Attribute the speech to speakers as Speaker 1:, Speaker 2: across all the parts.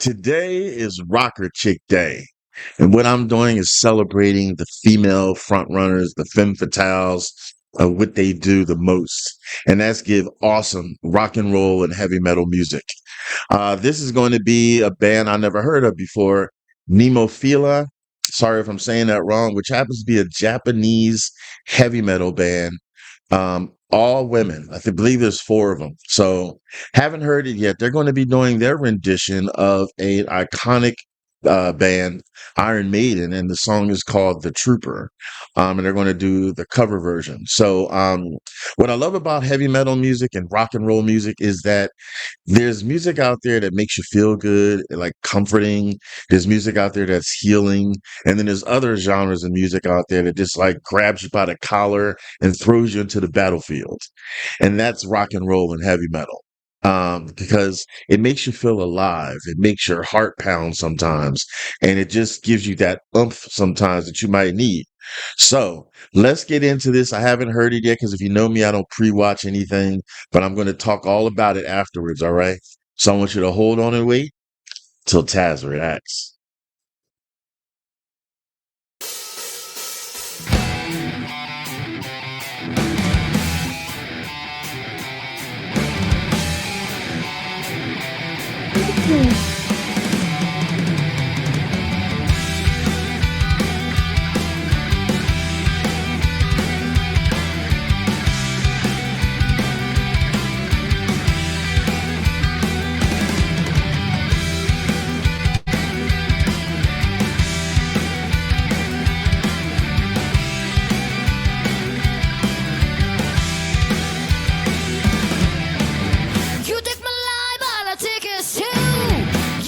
Speaker 1: Today is Rocker Chick Day. And what I'm doing is celebrating the female front runners, the femme fatales of what they do the most. And that's give awesome rock and roll and heavy metal music. This is going to be a band I never heard of before, Nemophila. Sorry if I'm saying that wrong, which happens to be a Japanese heavy metal band. All women. Believe there's four of them. So haven't heard it yet. They're going to be doing their rendition of an iconic band, Iron Maiden, and the song is called "The Trooper." And they're going to do the cover version. So, what I love about heavy metal music and rock and roll music is that there's music out there that makes you feel good, like comforting. There's music out there that's healing. And then there's other genres of music out there that just like grabs you by the collar and throws you into the battlefield. And that's rock and roll and heavy metal. Because it makes you feel alive. It makes your heart pound sometimes. And it just gives you that oomph sometimes that you might need. So let's get into this. I haven't heard it yet because if you know me, I don't pre-watch anything, but I'm going to talk all about it afterwards. All right. So I want you to hold on and wait till Tazzz reacts.
Speaker 2: You take my life, but I take it too.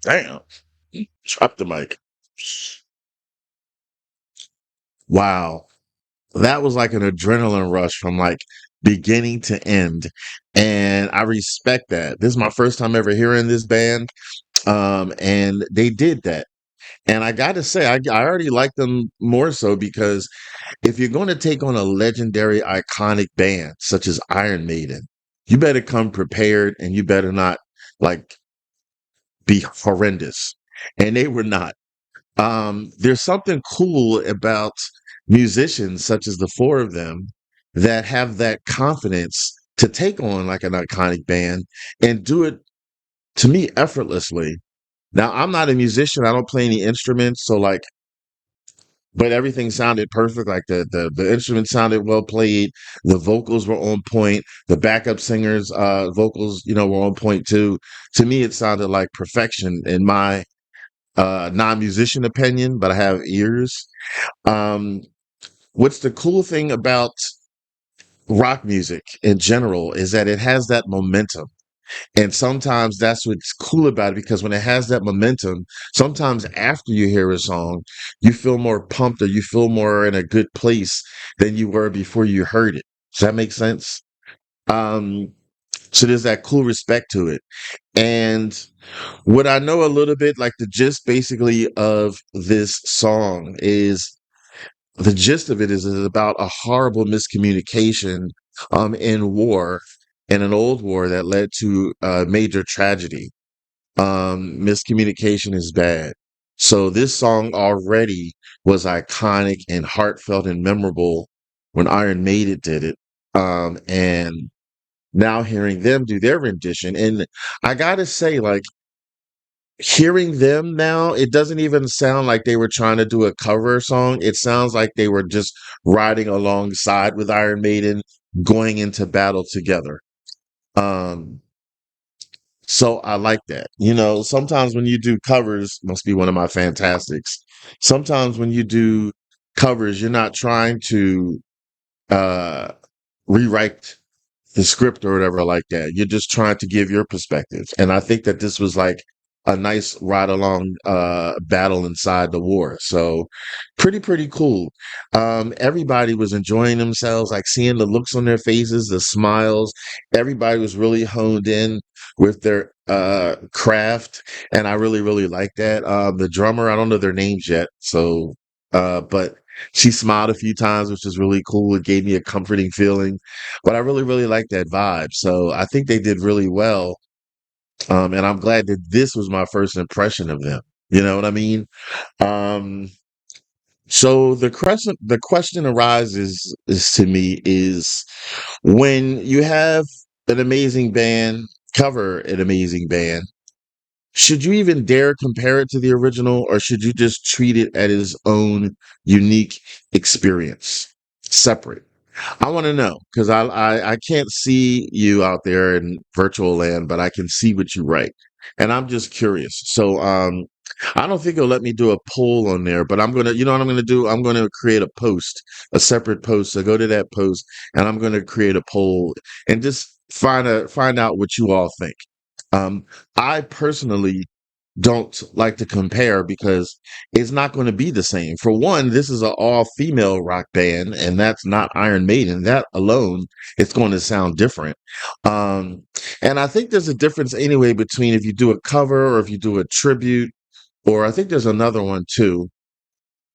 Speaker 1: Damn. Drop the mic. Wow. That was like an adrenaline rush from like beginning to end. And I respect that. This is my first time ever hearing this band. And they did that. And I got to say, I already like them more so because if you're going to take on a legendary, iconic band such as Iron Maiden, you better come prepared and you better not like be horrendous. And they were not. There's something cool about musicians such as the four of them that have that confidence to take on like an iconic band and do it to me effortlessly. Now, I'm not a musician. I don't play any instruments. So like, but everything sounded perfect. Like the instrument sounded well played. The vocals were on point. The backup singers, vocals, were on point too. To me, it sounded like perfection in my, non-musician opinion, but I have ears. Um, what's the cool thing about rock music in general is that it has that momentum. And sometimes that's what's cool about it because when it has that momentum, sometimes after you hear a song, you feel more pumped or you feel more in a good place than you were before you heard it. Does that make sense? Um, so there's that cool respect to it. And what I know a little bit, like the gist basically of this song is the gist of it is about a horrible miscommunication in war, in an old war that led to major tragedy. Miscommunication is bad. So this song already was iconic and heartfelt and memorable when Iron Maiden did it. And now hearing them do their rendition, and I gotta say, like hearing them now, it doesn't even sound like they were trying to do a cover song. It sounds like they were just riding alongside with Iron Maiden, going into battle together. Um, so I like that. Sometimes when you do covers, must be one of my fantastics. Sometimes when you do covers, you're not trying to uh rewrite the script or whatever like that. You're just trying to give your perspective. And I think that this was like a nice ride along battle inside the war. So pretty cool. Everybody was enjoying themselves, like seeing the looks on their faces, the smiles. Everybody was really honed in with their craft. And I really like that. The drummer, I don't know their names yet. So but she smiled a few times, which is really cool. It gave me a comforting feeling. But I really like that vibe. So I think they did really well. And I'm glad that this was my first impression of them. You know what I mean? Um, so the question arises is to me is when you have an amazing band cover an amazing band, should you even dare compare it to the original, or should you just treat it as its own unique experience, separate? I want to know because I can't see you out there in virtual land, but I can see what you write, and I'm just curious. So I don't think it'll let me do a poll on there, but I'm gonna, you know what I'm gonna do? I'm gonna create a post, a separate post. So go to that post, and I'm gonna create a poll and just find out what you all think. Um, I personally don't like to compare because it's not going to be the same. For one, this is an all female rock band, and that's not Iron Maiden. That alone, it's going to sound different. Um, and I think there's a difference anyway between if you do a cover or if you do a tribute, or I think there's another one too.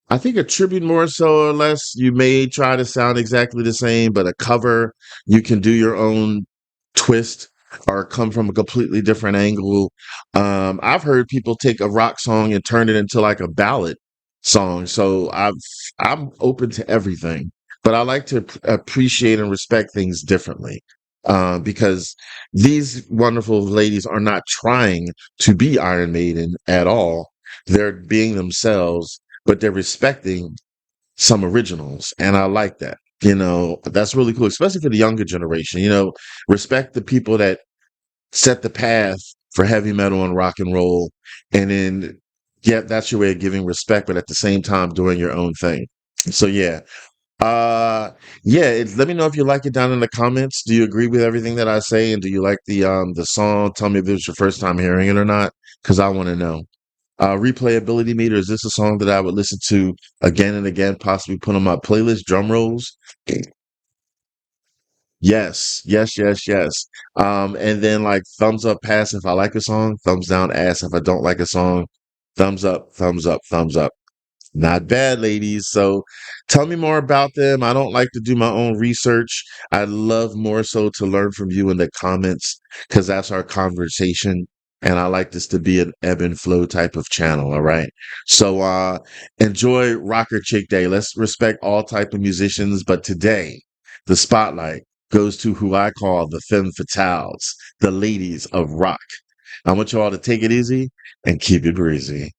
Speaker 1: I think a tribute more so or less, you may try to sound exactly the same, but a cover, you can do your own twist or come from a completely different angle. I've heard people take a rock song and turn it into like a ballad song. So I'm open to everything, but I like to appreciate and respect things differently. Because these wonderful ladies are not trying to be Iron Maiden at all. They're being themselves, but they're respecting some originals. And I like that. That's really cool, especially for the younger generation. Respect the people that set the path for heavy metal and rock and roll. And then, yeah, that's your way of giving respect, but at the same time, doing your own thing. So, yeah. Uh, yeah, let me know if you like it down in the comments. Do you agree with everything that I say? And do you like the song? Tell me if it was your first time hearing it or not, because I want to know. Replayability meter, is this a song that I would listen to again and again, possibly put on my playlist? Drum rolls. Yes, yes, yes, yes. And then like thumbs up pass if I like a song, thumbs down ass if I don't like a song, thumbs up, thumbs up, thumbs up. Not bad, ladies. So tell me more about them. I don't like to do my own research. I love more so to learn from you in the comments because that's our conversation. And I like this to be an ebb and flow type of channel. All right. So enjoy Rocker Chick Day. Let's respect all type of musicians. But today, the spotlight goes to who I call the femme fatales, the ladies of rock. I want you all to take it easy and keep it breezy.